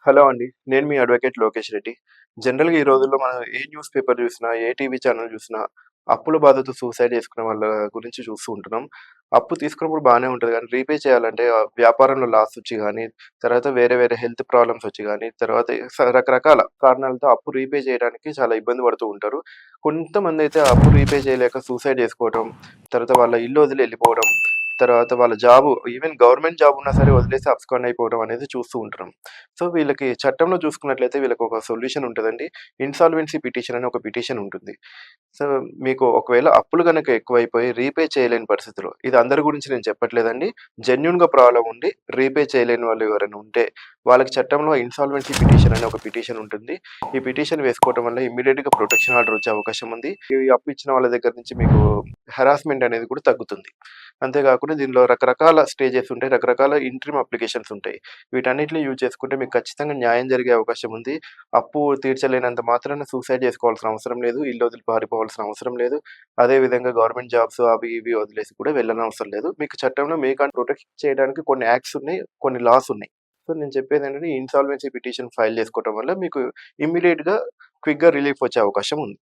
Hello అండి. నేను మీ advocate Lokesh Reddy. జనరల్‌గా ఈ రోజుల్లో మనం ఏ న్యూస్ పేపర్ చూసినా, ఏ టీవీ ఛానల్ చూసినా, అప్పుల బాధతో సూసైడ్ చేసుకునే వాళ్ళ గురించి చూస్తూ ఉంటున్నాం. అప్పు తీసుకున్నప్పుడు బానే ఉంటది గానీ, రీపే చేయాలంటే వ్యాపారంలో లాస్ ఒచ్చి గానీ, తర్వాత వేరే వేరే హెల్త్ ప్రాబ్లమ్స్ ఒచ్చి గానీ, తర్వాత రకరకాల కారణాలతో అప్పు రీపే చేయడానికి చాలా ఇబ్బంది పడుతూ ఉంటారు. కొంతమందైతే ఆ అప్పు రీపే చేయలేక సూసైడ్ చేసుకోవటం, తర్వాత వాళ్ళ ఇల్లు వదిలి ఎళ్ళిపోవడం, తర్వాత వాళ్ళ జాబు ఈవెన్ గవర్నమెంట్ జాబ్ ఉన్నా సరే వదిలేసి అబ్స్కాండ్ అయిపోవడం అనేది చూస్తూ ఉంటున్నాం. సో, వీళ్ళకి చట్టంలో చూసుకున్నట్లయితే వీళ్ళకొక సొల్యూషన్ ఉంటదండి. ఇన్సాల్వెన్సీ పిటిషన్ అని ఒక పిటిషన్ ఉంటుంది. సో, మీకు ఒకవేళ అప్పులు గనక ఎక్కువైపోయి రీపే చేయలేని పరిస్థితిలో ఇది అందరి గురించి నేను చెప్పట్లేదండి. జెన్యూన్‌గా ప్రాబ్లమ్ ఉండి రీపే చేయలేని వాళ్ళు ఎవరైనా ఉంటే, వాళ్ళకి చట్టంలో ఇన్సాల్వెన్సీ పిటిషన్ అనే ఒక పిటిషన్ ఉంటుంది. ఈ పిటిషన్ వేసుకోవటం వల్ల ఇమ్మీడియేట్‌గా ప్రొటెక్షన్ ఆర్డర్ వచ్చే అవకాశం ఉంది. ఈ అప్పు ఇచ్చిన వాళ్ళ దగ్గర నుంచి మీకు హెరాస్మెంట్ అనేది కూడా తగ్గుతుంది. అంతే కాకుండా దీనిలో రకరకాల స్టేజెస్ ఉంటాయి. రకరకాల ఇంట్రిమ్ అప్లికేషన్స్ ఉంటాయి. వీటన్నిటిని యూజ్ చేసుకుంటే మీకు ఖచ్చితంగా న్యాయం జరిగే అవకాశం ఉంది. అప్పు తీర్చలేనంత మాత్రాన సూసైడ్ చేసుకోవాల్సిన అవసరం లేదు. ఇల్లు వదిలి పారిపోవాల్సిన అవసరం లేదు. అదే విధంగా గవర్నమెంట్ జాబ్స్ అవి ఇవి వదిలేసి కూడా వెళ్ళనవసరం లేదు. మీకు చట్టంలో మీకంటూ ప్రొటెక్ట్ చేయడానికి కొన్ని యాక్ట్స్ ఉన్నాయి. కొన్ని లాస్ ఉన్నాయి. సో, నేను చెప్పేదేంటంటే ఇన్సాల్వెన్సీ పిటిషన్ ఫైల్ చేసుకోవటం వల్ల మీకు ఇమ్మీడియేట్‌గా క్విక్‌గా రిలీఫ్ వచ్చే అవకాశం ఉంది.